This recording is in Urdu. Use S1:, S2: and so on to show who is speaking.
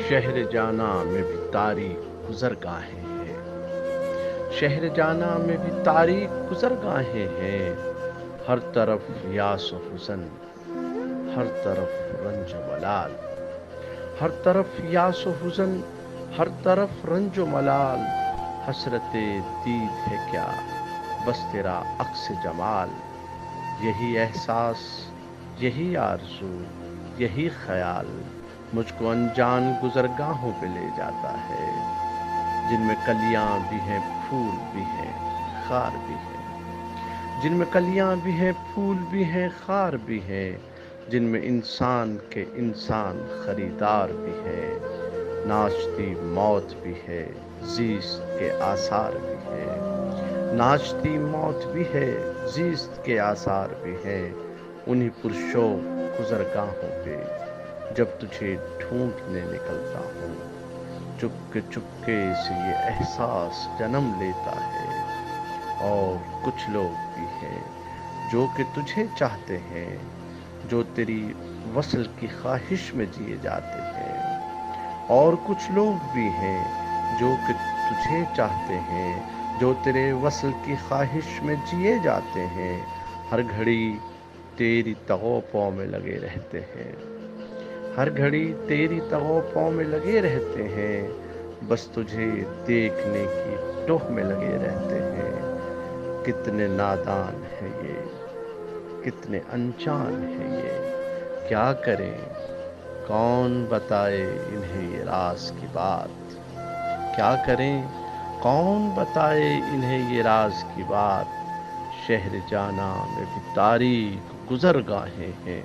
S1: شہر جانا میں بھی تاریک گزرگاہیں ہیں، شہر جانا میں بھی تاریک گزرگاہیں ہیں، ہر طرف یاس و حزن، ہر طرف رنج و ملال، ہر طرف یاس و حزن، ہر طرف رنج و ملال، حسرت دید ہے کیا بس تیرا عکس جمال، یہی احساس، یہی آرزو، یہی خیال مجھ کو انجان گزرگاہوں پہ لے جاتا ہے، جن میں کلیاں بھی ہیں، پھول بھی ہیں، خار بھی ہیں، جن میں کلیاں بھی ہیں، پھول بھی ہیں، خار بھی ہیں، جن میں انسان کے انسان خریدار بھی ہیں، ناچتی موت بھی ہے، زیست کے آثار بھی ہیں، ناچتی موت بھی ہے، زیست کے آثار بھی ہیں، انہی پرشوق گزرگاہوں پہ جب تجھے ڈھونڈنے نکلتا ہوں، چپکے سے یہ احساس جنم لیتا ہے، اور کچھ لوگ بھی ہیں جو کہ تجھے چاہتے ہیں، جو تیری وصل کی خواہش میں جیے جاتے ہیں، اور کچھ لوگ بھی ہیں جو کہ تجھے چاہتے ہیں، جو تیرے وصل کی خواہش میں جیے جاتے ہیں، ہر گھڑی تیری تغوپوں میں لگے رہتے ہیں، ہر گھڑی تیری تغوپوں میں لگے رہتے ہیں، بس تجھے دیکھنے کی ٹوہ میں لگے رہتے ہیں، کتنے نادان ہیں یہ، کتنے انجان ہیں یہ، کیا کریں کون بتائے انہیں یہ راز کی بات، کیا کریں کون بتائے انہیں یہ راز کی بات، شہر جانا میں بھی تاریک گزرگاہیں ہیں۔